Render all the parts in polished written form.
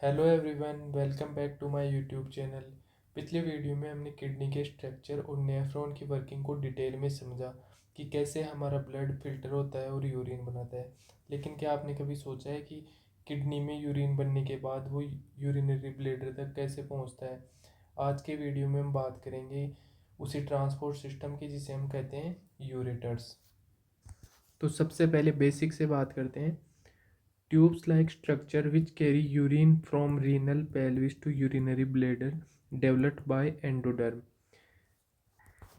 Hello everyone, welcome back to my YouTube channel. पिछले video में हमने किडनी के स्ट्रक्चर और नेफ्रॉन की वर्किंग को डिटेल में समझा कि कैसे हमारा ब्लड फिल्टर होता है और यूरिन बनाता है। लेकिन क्या आपने कभी सोचा है कि किडनी में यूरिन बनने के बाद वो यूरिनरी ब्लैडर तक कैसे पहुंचता है? आज के वीडियो में हम बात करेंगे उसी ट्रांसपोर्ट सिस्टम की जिसे हम कहते हैं यूरेटर्स। तो सबसे पहले बेसिक से बात करते हैं। Tubes like structure which carry urine from renal pelvis to urinary bladder developed by endoderm।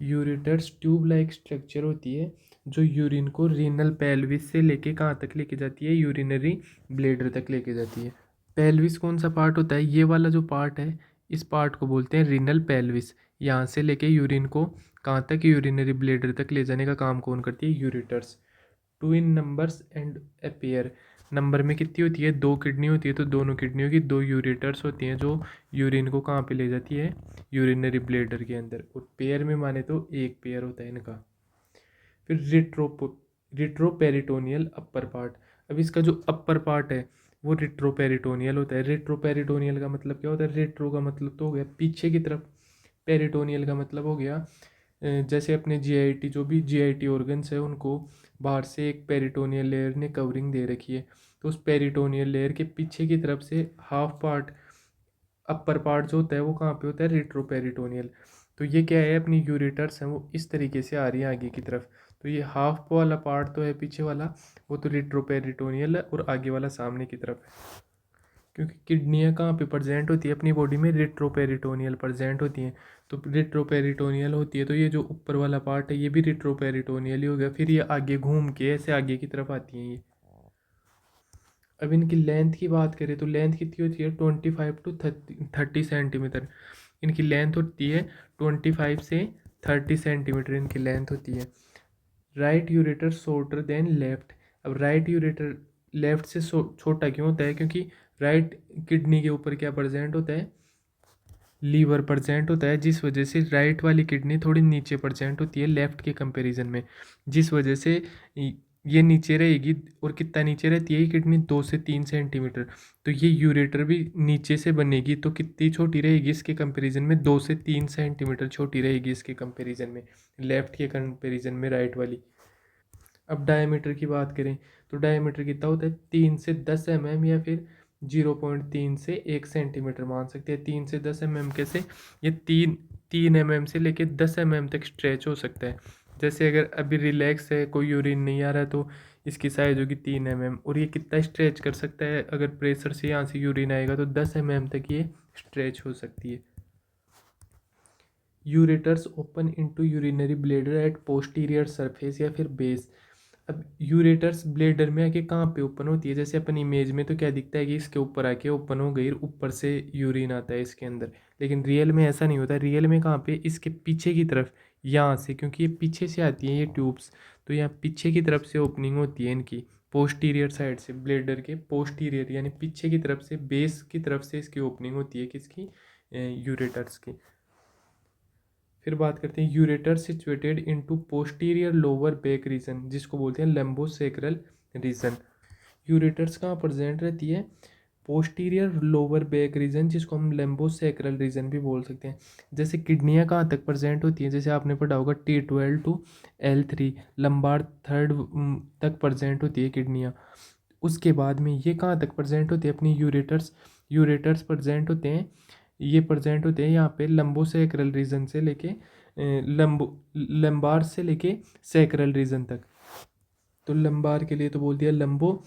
Ureters tube like structure होती है जो यूरिन को रीनल पेल्विस से लेके कहाँ तक लेके जाती है? यूरिनरी ब्लेडर तक लेके जाती है। पेल्विस कौन सा पार्ट होता है? ये वाला जो पार्ट है, इस पार्ट को बोलते हैं रीनल पेल्विस। यहाँ से लेके यूरिन को कहाँ तक? यूरिनरी ब्लेडर तक ले जाने का काम कौन करती है? Ureters. Two in numbers and appear. Number में कितनी होती है? दो किडनी होती है, तो दोनों किडनियों की दो यूरेटर्स होती हैं जो यूरिन को कहाँ पे ले जाती है? यूरिनरी ब्लेडर के अंदर। और पेयर में माने तो एक पेयर होता है इनका। फिर रिट्रोपेरिटोनियल अपर पार्ट। अब इसका जो अपर पार्ट है वो रिट्रोपेरिटोनियल होता है। रिट्रोपेरिटोनियल का मतलब क्या होता है? रिट्रो का मतलब तो हो गया पीछे की तरफ, पेरिटोनियल का मतलब हो गया जैसे अपने जीआईटी, जो भी जीआईटी ऑर्गन्स है उनको बाहर से एक पेरिटोनियल लेयर ने कवरिंग दे रखी है, तो उस पेरिटोनियल लेयर के पीछे की तरफ से हाफ पार्ट, अपर पार्ट जो होता है वो कहाँ पे होता है? रिट्रोपेरिटोनियल। तो ये क्या है? अपनी यूरेटर्स हैं वो इस तरीके से आ रही है आगे की तरफ। तो ये हाफ वाला पार्ट तो है पीछे वाला, वो तो रिट्रोपेरिटोनियल है, और आगे वाला सामने की तरफ है। क्योंकि किडनियाँ कहाँ पे प्रेजेंट होती है अपनी बॉडी में? रिट्रोपेरिटोनियल प्रेजेंट होती हैं। तो रिट्रोपेरिटोनियल होती है तो ये जो ऊपर वाला पार्ट है ये भी रिट्रोपेरिटोनियल ही हो गया। फिर ये आगे घूम के ऐसे आगे की तरफ आती हैं ये। अब इनकी लेंथ की बात करें तो लेंथ कितनी होती है? 25 to 30 सेंटीमीटर इनकी लेंथ होती है। 25 से 30 सेंटीमीटर इनकी लेंथ होती है। Right ureter shorter than left. अब राइट यूरेटर लेफ्ट से छोटा क्यों होता है? क्योंकि राइट किडनी के ऊपर क्या प्रेजेंट होता है? लीवर प्रेजेंट होता है, जिस वजह से राइट वाली किडनी थोड़ी नीचे प्रेजेंट होती है लेफ्ट के कंपैरिजन में, जिस वजह से ये नीचे रहेगी। और कितना नीचे रहती है ये किडनी? 2 से 3 सेंटीमीटर। तो ये यूरेटर भी नीचे से बनेगी तो कितनी छोटी रहेगी इसके कंपैरिजन में? 2 से 3 सेंटीमीटर छोटी रहेगी इसके कंपैरिजन में, लेफ्ट के कंपैरिजन में राइट वाली। अब डायमीटर की बात करें तो डायमीटर कितना होता है? 3 से 10 mm, या फिर 0.3 से 1 सेंटीमीटर मान सकते हैं। 3 से 10 mm कैसे? ये तीन तीन से लेके 10 mm तक स्ट्रेच हो सकता है। जैसे अगर अभी रिलैक्स है, कोई यूरिन नहीं आ रहा है, तो इसकी साइज होगी 3 mm। और ये कितना स्ट्रेच कर सकता है? अगर प्रेशर से यहाँ से यूरिन आएगा तो 10 mm तक ये स्ट्रेच हो सकती है। Ureters open into urinary bladder at posterior surface या फिर बेस। अब यूरेटर्स ब्लेडर में आके कहाँ पे ओपन होती है? जैसे अपन इमेज में तो क्या दिखता है कि इसके ऊपर आके ओपन हो गई, ऊपर से यूरिन आता है इसके अंदर। लेकिन रियल में ऐसा नहीं होता। रियल में कहाँ पे? इसके पीछे की तरफ, यहाँ से, क्योंकि ये पीछे से आती है ये ट्यूब्स, तो यहाँ पीछे की तरफ से ओपनिंग होती है इनकी, पोस्टीरियर साइड से, ब्लेडर के पोस्टीरियर यानी पीछे की तरफ से, बेस की तरफ से इसकी ओपनिंग होती है किसकी? यूरेटर्स की। फिर बात करते हैं ureter situated into posterior lower back region, जिसको बोलते हैं लंबोसेक्रल रीजन। यूरेटर्स कहाँ प्रेजेंट रहती है? पोस्टीरियर लोअर बैक रीजन, जिसको हम लंबोसेक्रल रीजन भी बोल सकते हैं। जैसे किडनियाँ कहाँ तक प्रेजेंट होती हैं? जैसे आपने पढ़ा होगा T12 to L3, lumbar third तक प्रेजेंट होती है किडनियाँ। उसके बाद में ये कहाँ तक प्रेजेंट होती है? अपनी यूरेटर्स। यूरेटर्स प्रेजेंट होते हैं, ये प्रेजेंट होते हैं यहाँ पे लंबोसेक्रल रीजन से लेके लंबार से लेके सैक्रल रीजन तक। तो लंबार के लिए तो बोल दिया लंबो,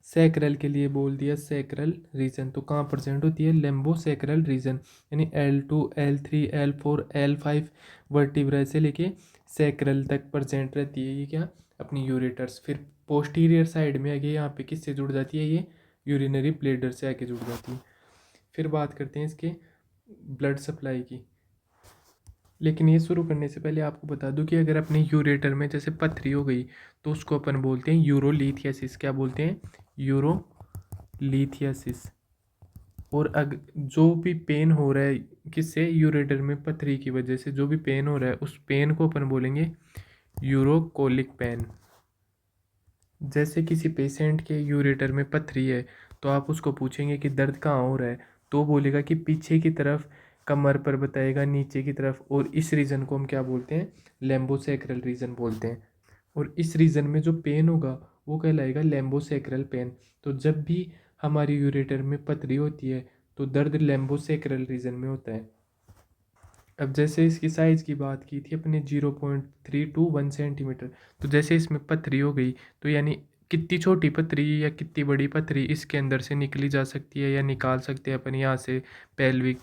सैक्रल के लिए बोल दिया सैक्रल रीजन। तो कहाँ प्रेजेंट होती है? लंबो सैक्रल रीजन, यानी L2 L3 L4 L5 vertebra से लेके सैक्रल तक प्रेजेंट रहती है ये क्या? अपनी यूरेटर्स। फिर पोस्टीरियर साइड में आगे यहाँ पे किससे जुड़ जाती है ये? यूरिनरी ब्लेडर से आके जुड़ जाती है। फिर बात करते हैं इसके ब्लड सप्लाई की। लेकिन ये शुरू करने से पहले आपको बता दूं कि अगर अपने यूरेटर में जैसे पथरी हो गई तो उसको अपन बोलते हैं यूरोलिथियासिस। क्या बोलते हैं? यूरोलिथियासिस। और जो भी पेन हो रहा है किससे? यूरेटर में पथरी की वजह से जो भी पेन हो रहा है उस पेन को अपन बोलेंगे यूरोकोलिक पेन। जैसे किसी पेशेंट के यूरेटर में पथरी है तो आप उसको पूछेंगे कि दर्द कहाँ हो रहा है, तो वो बोलेगा कि पीछे की तरफ, कमर पर बताएगा, नीचे की तरफ, और इस रीजन को हम क्या बोलते हैं, लैम्बोसेक्रल रीजन बोलते हैं। और इस रीजन में जो पेन होगा वो कहलाएगा लैम्बोसेक्रल पेन। तो जब भी हमारी यूरेटर में पथरी होती है तो दर्द लैम्बोसेक्रल रीजन में होता है। अब जैसे इसकी साइज़ की बात की थी अपने 0.3 टू 1 सेंटीमीटर, तो जैसे इसमें पथरी हो गई तो यानी कितनी छोटी पथरी या कितनी बड़ी पथरी इसके अंदर से निकली जा सकती है या निकाल सकते हैं अपन यहाँ से, पेल्विक,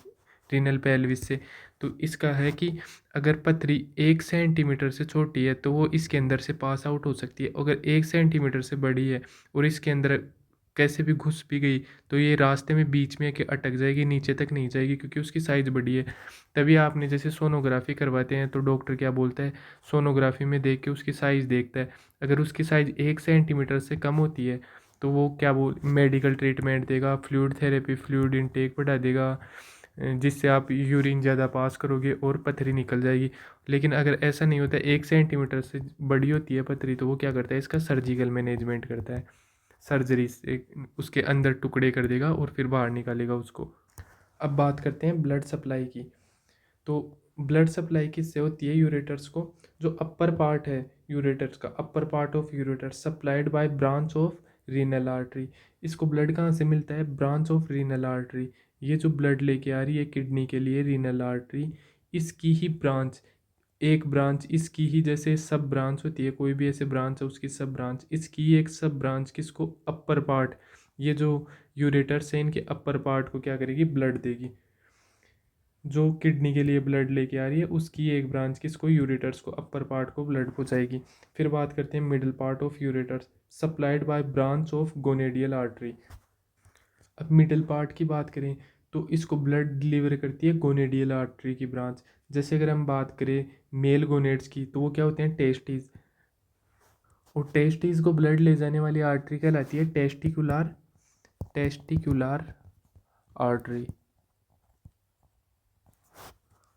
रीनल पेल्विस से। तो इसका है कि अगर पथरी 1 सेंटीमीटर से छोटी है तो वो इसके अंदर से पास आउट हो सकती है। अगर 1 सेंटीमीटर से बड़ी है और इसके अंदर कैसे भी घुस भी गई तो ये रास्ते में बीच में आके अटक जाएगी, नीचे तक नहीं जाएगी, क्योंकि उसकी साइज़ बड़ी है। तभी आपने जैसे सोनोग्राफी करवाते हैं तो डॉक्टर क्या बोलता है, सोनोग्राफी में देख के उसकी साइज़ देखता है। अगर उसकी साइज़ 1 सेंटीमीटर से कम होती है तो वो क्या बोल मेडिकल ट्रीटमेंट देगा, फ्लूइड थेरेपी, फ्लूइड इनटेक बढ़ा देगा, जिससे आप यूरिन ज़्यादा पास करोगे और पथरी निकल जाएगी। लेकिन अगर ऐसा नहीं होता, 1 सेंटीमीटर से बड़ी होती है पथरी, तो वो क्या करता है, इसका सर्जिकल मैनेजमेंट करता है। सर्जरी से उसके अंदर टुकड़े कर देगा और फिर बाहर निकालेगा उसको। अब बात करते हैं ब्लड सप्लाई की। तो ब्लड सप्लाई किससे होती है यूरेटर्स को, जो अपर पार्ट है यूरेटर्स का, upper part of ureter supplied by branch of renal artery. इसको ब्लड कहाँ से मिलता है, ब्रांच ऑफ रीनल आर्टरी। ये जो ब्लड लेके आ रही है किडनी के लिए रीनल आर्टरी, इसकी ही ब्रांच, एक ब्रांच इसकी ही, जैसे सब ब्रांच होती है, कोई भी ऐसे ब्रांच है उसकी सब ब्रांच, इसकी ही एक सब ब्रांच किसको, अपर पार्ट, ये जो यूरेटर्स है इनके अपर पार्ट को क्या करेगी, ब्लड देगी। जो किडनी के लिए ब्लड लेके आ रही है उसकी एक ब्रांच किसको, यूरेटर्स को, अपर पार्ट को ब्लड पहुंचाएगी। फिर बात करते हैं middle part of ureters supplied by branch of gonadal artery. अब मिडिल पार्ट की बात करें तो इसको ब्लड डिलीवर करती है गोनेडियल आर्टरी की ब्रांच। जैसे अगर हम बात करें मेल गोनेड्स की तो वो क्या होते हैं, टेस्टिस। और टेस्टिस को ब्लड ले जाने वाली आर्टरी कहलाती है टेस्टिकुलर, टेस्टिकुलर आर्टरी।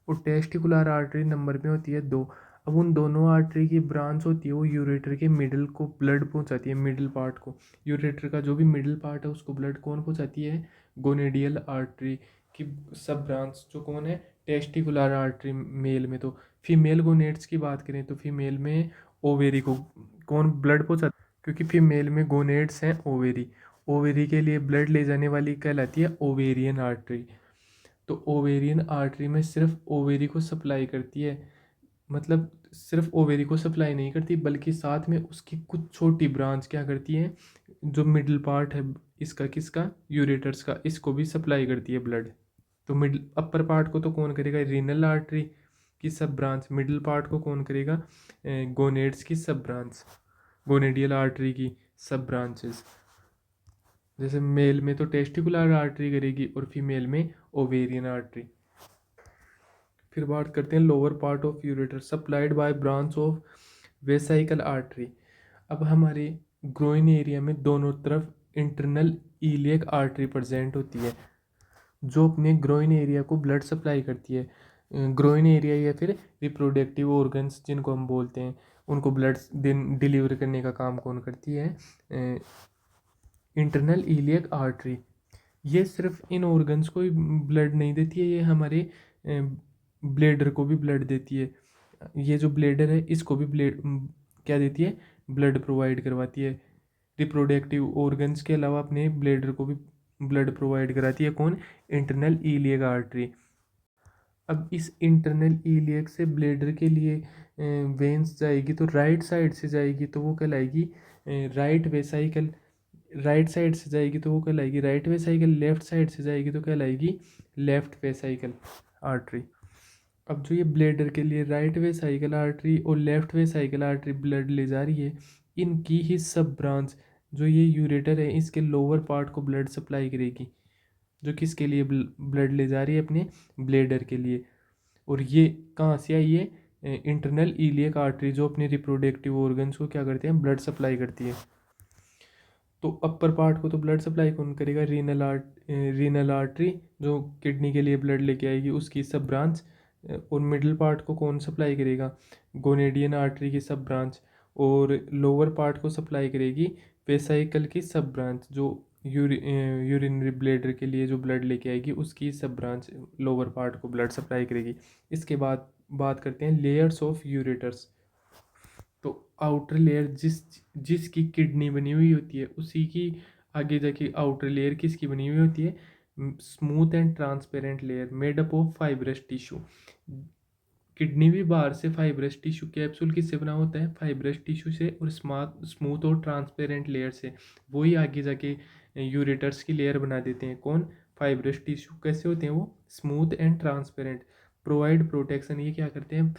और टेस्टिकुलर आर्टरी नंबर में होती है 2। अब उन दोनों आर्टरी की ब्रांच होती है वो यूरेटर के मिडिल को ब्लड पहुंचाती है, मिडिल पार्ट को। यूरेटर का जो भी मिडिल पार्ट है उसको ब्लड कौन पहुंचाती है, गोनेडियल आर्टरी की सब ब्रांच, जो कौन है, टेस्टिकुलर आर्टरी मेल में। तो फीमेल गोनेड्स की बात करें तो फीमेल में ओवेरी को कौन ब्लड पहुंचाता है, क्योंकि फीमेल में गोनेड्स हैं ओवेरी, ओवेरी के लिए ब्लड ले जाने वाली कहलाती है ओवेरियन आर्टरी। तो ओवेरियन आर्टरी में सिर्फ ओवेरी को सप्लाई करती है, मतलब सिर्फ ओवेरी को सप्लाई नहीं करती बल्कि साथ में उसकी कुछ छोटी ब्रांच क्या करती है, जो मिडिल पार्ट है इसका, किसका, यूरेटर्स का, इसको भी सप्लाई करती है ब्लड। तो मिडिल अपर पार्ट को तो कौन करेगा, रीनल आर्टरी की सब ब्रांच, मिडिल पार्ट को कौन करेगा, गोनेड्स की सब ब्रांच, गोनेडियल आर्टरी की सब ब्रांचेस। जैसे मेल में तो टेस्टिकुलर आर्टरी करेगी और फीमेल में ओवेरियन आर्टरी। फिर बात करते हैं lower part of ureter supplied by branch of vesicle artery. अब हमारे ग्रोइन एरिया में दोनों तरफ इंटरनल इलियक आर्टरी प्रेजेंट होती है, जो अपने ग्रोइन एरिया को ब्लड सप्लाई करती है। ग्रोइन एरिया या फिर रिप्रोडक्टिव ऑर्गन्स जिनको हम बोलते हैं, उनको ब्लड डिलीवर करने का काम कौन करती है, इंटरनल इलियक आर्टरी। ये सिर्फ इन ऑर्गन्स को ही ब्लड नहीं देती है, ये हमारे ब्लेडर को भी ब्लड देती है। ये जो ब्लेडर है इसको भी ब्लेड क्या देती है, ब्लड प्रोवाइड करवाती है। रिप्रोडक्टिव ऑर्गन्स के अलावा अपने ब्लेडर को भी ब्लड प्रोवाइड कराती है कौन, इंटरनल इलियक आर्टरी। अब इस इंटरनल इलियक से ब्लेडर के लिए वेंस जाएगी तो राइट साइड से जाएगी तो वो कहलाएगी राइट वेसाइकल, राइट साइड से जाएगी तो वो कहलाएगी राइट वेसाइकल, लेफ्ट साइड से जाएगी तो कहलाएगी लेफ्ट वेसाइकल आर्टरी। अब जो ये ब्लेडर के लिए राइट वेसाइकल आर्टरी और लेफ्ट वेसाइकल आर्टरी ब्लड ले जा रही है, इनकी ही सब ब्रांच जो ये यूरेटर है इसके लोअर पार्ट को ब्लड सप्लाई करेगी, जो किसके लिए ब्लड ले जा रही है, अपने ब्लेडर के लिए। और ये कहाँ से आई है, इंटरनल इलियक आर्टरी, जो अपने रिप्रोडक्टिव ऑर्गन्स को क्या करते हैं, ब्लड सप्लाई करती है। तो अपर पार्ट को तो ब्लड सप्लाई कौन करेगा, रीनल आर्टरी, जो किडनी के लिए ब्लड लेके आएगी उसकी सब ब्रांच। और मिडिल पार्ट को कौन सप्लाई करेगा, गोनेडियन आर्टरी की सब ब्रांच। और लोअर पार्ट को सप्लाई करेगी वेसाइकल की सब ब्रांच, जो यूरिनरी ब्लेडर के लिए जो ब्लड लेके आएगी उसकी सब ब्रांच लोअर पार्ट को ब्लड सप्लाई करेगी। इसके बाद बात करते हैं लेयर्स ऑफ यूरेटर्स। तो आउटर लेयर जिसकी किडनी बनी हुई होती है उसी की आगे जाके आउटर लेयर किसकी बनी हुई होती है, smooth and transparent layer made up of fibrous tissue. Kidney भी बाहर से फाइब्रस टिश्यू, कैप्सूल किससे बना होता है, फाइब्रस टिश्यू से और स्मूथ और ट्रांसपेरेंट लेयर से। वही आगे जाके यूरेटर्स की लेयर बना देते हैं कौन, फाइब्रस टिश्यू। कैसे होते हैं वो, smooth and transparent, provide protection. ये क्या करते हैं,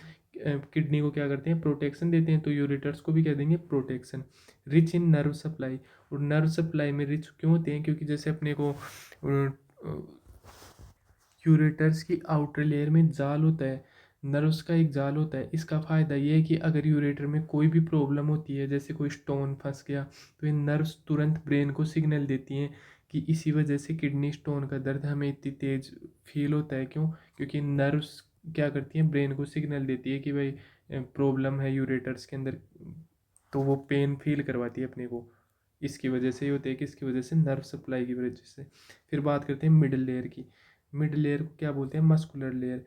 किडनी को क्या करते हैं, प्रोटेक्शन देते हैं, तो यूरेटर्स को भी कह देंगे protection. Rich in nerve supply, और नर्व सप्लाई में रिच क्यों होते हैं, क्योंकि जैसे अपने को यूरेटर्स की आउटर लेयर में जाल होता है, नर्व्स का एक जाल होता है। इसका फ़ायदा ये है कि अगर यूरेटर में कोई भी प्रॉब्लम होती है, जैसे कोई स्टोन फंस गया, तो ये नर्व्स तुरंत ब्रेन को सिग्नल देती हैं कि इसी वजह से किडनी स्टोन का दर्द हमें इतनी तेज़ फील होता है। क्यों, क्योंकि नर्व्स क्या करती हैं, ब्रेन को सिग्नल देती है कि भाई प्रॉब्लम है यूरेटर्स के अंदर, तो वो पेन फील करवाती है अपने को। इसकी वजह से ये होता है कि इसकी वजह से नर्व सप्लाई की वजह से। फिर बात करते हैं मिडल लेयर की। मिड लेयर को क्या बोलते हैं, muscular layer.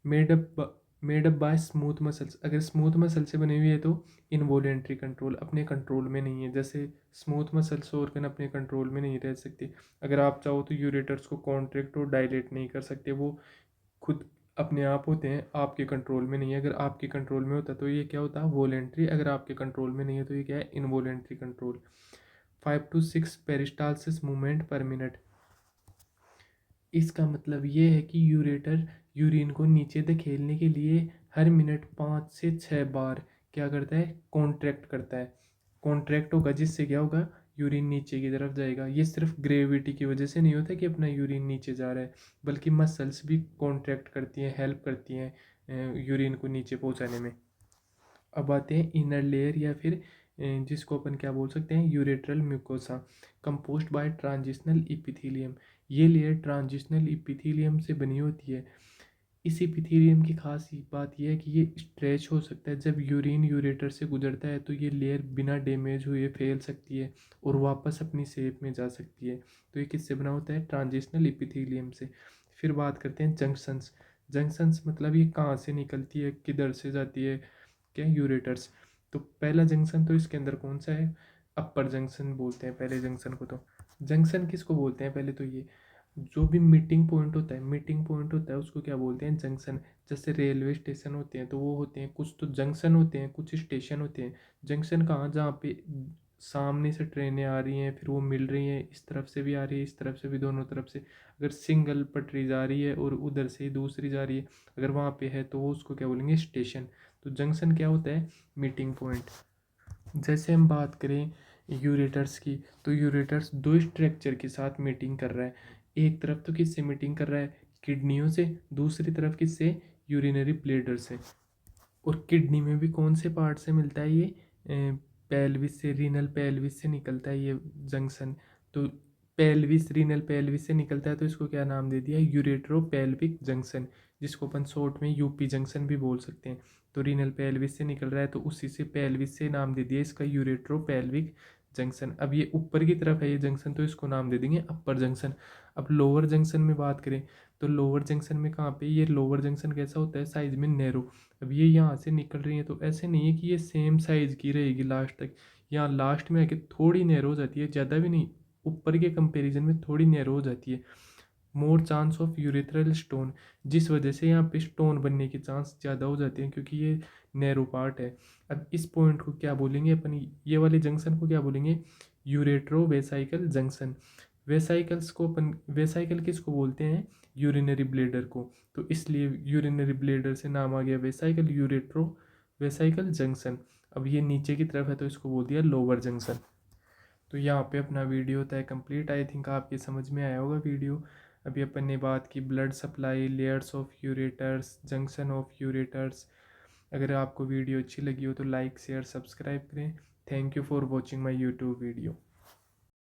Made up by smooth muscles. अगर स्मूथ मसल से बनी हुई है तो इनवोलेंट्री कंट्रोल, अपने कंट्रोल में नहीं है। जैसे स्मूथ मसल्स ऑर्गन अपने कंट्रोल में नहीं रह सकते। अगर आप चाहो तो यूरेटर्स को कॉन्ट्रैक्ट और डायलेट नहीं कर सकते, वो खुद अपने आप होते हैं, आपके कंट्रोल में नहीं है। अगर आपके कंट्रोल में होता तो ये क्या होता, वोलेंट्री। अगर आपके कंट्रोल में नहीं है तो ये क्या है, involuntary control. 5 to 6 peristalsis movement पर मिनट। इसका मतलब ये है कि यूरेटर यूरिन को नीचे धकेलने के लिए हर मिनट 5 से 6 बार क्या करता है, कॉन्ट्रैक्ट करता है। कॉन्ट्रैक्ट होगा जिससे क्या होगा, यूरिन नीचे की तरफ जाएगा। ये सिर्फ ग्रेविटी की वजह से नहीं होता कि अपना यूरिन नीचे जा रहा है, बल्कि मसल्स भी कॉन्ट्रैक्ट करती हैं, हेल्प करती हैं यूरिन को नीचे पहुंचाने में। अब आते हैं इनर लेयर, या फिर जिसको अपन क्या बोल सकते हैं, urethral mucosa, composed bye transitional epithelium. ये लेयर ट्रांजिशनल इपिथीलियम से बनी होती है। इस इपिथीलियम की खास बात यह है कि ये स्ट्रेच हो सकता है। जब यूरिन यूरेटर से गुजरता है तो ये लेयर बिना डैमेज हुए फैल सकती है और वापस अपनी शेप में जा सकती है। तो ये किससे बना होता है, ट्रांजिशनल इपिथीलियम से। फिर बात करते हैं जंक्शंस। जंक्शंस मतलब ये कहाँ से निकलती है, किधर से जाती है, क्या, यूरेटर्स। तो पहला जंक्शन तो इसके अंदर कौन सा है, अपर जंक्शन बोलते हैं पहले जंक्शन को। तो जंक्शन किसको बोलते हैं, पहले तो ये जो भी मीटिंग पॉइंट होता है, मीटिंग पॉइंट होता है उसको क्या बोलते हैं, जंक्शन। जैसे रेलवे स्टेशन होते हैं तो वो होते हैं कुछ तो जंक्शन होते हैं, कुछ स्टेशन होते हैं। जंक्शन कहाँ, जहाँ पे सामने से ट्रेनें आ रही हैं, फिर वो मिल रही हैं, इस तरफ से भी आ रही है, इस तरफ से भी, दोनों तरफ से। अगर सिंगल पटरी जा रही है और उधर से ही दूसरी जा रही है, अगर वहाँ पे है तो वो उसको क्या बोलेंगे, स्टेशन। तो जंक्शन क्या होता है, मीटिंग पॉइंट। जैसे हम बात करें यूरेटर्स की, तो यूरेटर्स दो स्ट्रक्चर के साथ मीटिंग कर रहा है। एक तरफ तो किससे मीटिंग कर रहा है, किडनियों से, दूसरी तरफ किससे, यूरिनरी ब्लैडर से। और किडनी में भी कौन से पार्ट से मिलता है ये, पेल्विस से, रीनल पेल्विस से निकलता है ये जंक्शन। तो पेल्विस, रीनल पेल्विस से निकलता है तो इसको क्या नाम दे दिया, यूरेट्रो पेल्विक जंक्शन, जिसको अपन शॉर्ट में यूपी जंक्शन भी बोल सकते हैं। तो रीनल पेल्विस से निकल रहा है तो उसी से पेल्विस से नाम दे दिया इसका, यूरेट्रो पेल्विक जंक्शन। अब ये ऊपर की तरफ है ये जंक्शन तो इसको नाम दे देंगे अपर जंक्शन। अब लोअर जंक्शन में बात करें तो लोअर जंक्शन में कहाँ पे, ये लोअर जंक्शन कैसा होता है, साइज में नैरो। अब ये यहाँ से निकल रही है तो ऐसे नहीं है कि ये सेम साइज़ की रहेगी लास्ट तक। यहाँ लास्ट में आके थोड़ी नैरो हो जाती है, ज़्यादा भी नहीं, ऊपर के कंपैरिजन में थोड़ी नैरो हो जाती है। More chance of urethral stone, जिस वजह से यहाँ पे स्टोन बनने के चांस ज़्यादा हो जाते हैं, क्योंकि ये नैरो पार्ट है। अब इस पॉइंट को क्या बोलेंगे अपन, ये वाले जंक्शन को क्या बोलेंगे, यूरेट्रो वेसाइकल जंक्शन। वेसाइकल्स को अपन, वेसाइकल किसको बोलते हैं, यूरिनरी ब्लेडर को। तो इसलिए यूरिनरी ब्लेडर से नाम आ गया वेसाइकल, यूरेट्रो वेसाइकल जंक्शन। अब ये नीचे की तरफ है तो इसको बोल दिया लोअर जंक्शन। तो यहाँ पे अपना वीडियो होता है कंप्लीट। आई थिंक आपके समझ में आया होगा वीडियो। अभी अपन ने बात की blood supply, layers of ureters, junction of ureters. अगर आपको वीडियो अच्छी लगी हो तो लाइक शेयर सब्सक्राइब करें। Thank you for watching my YouTube video.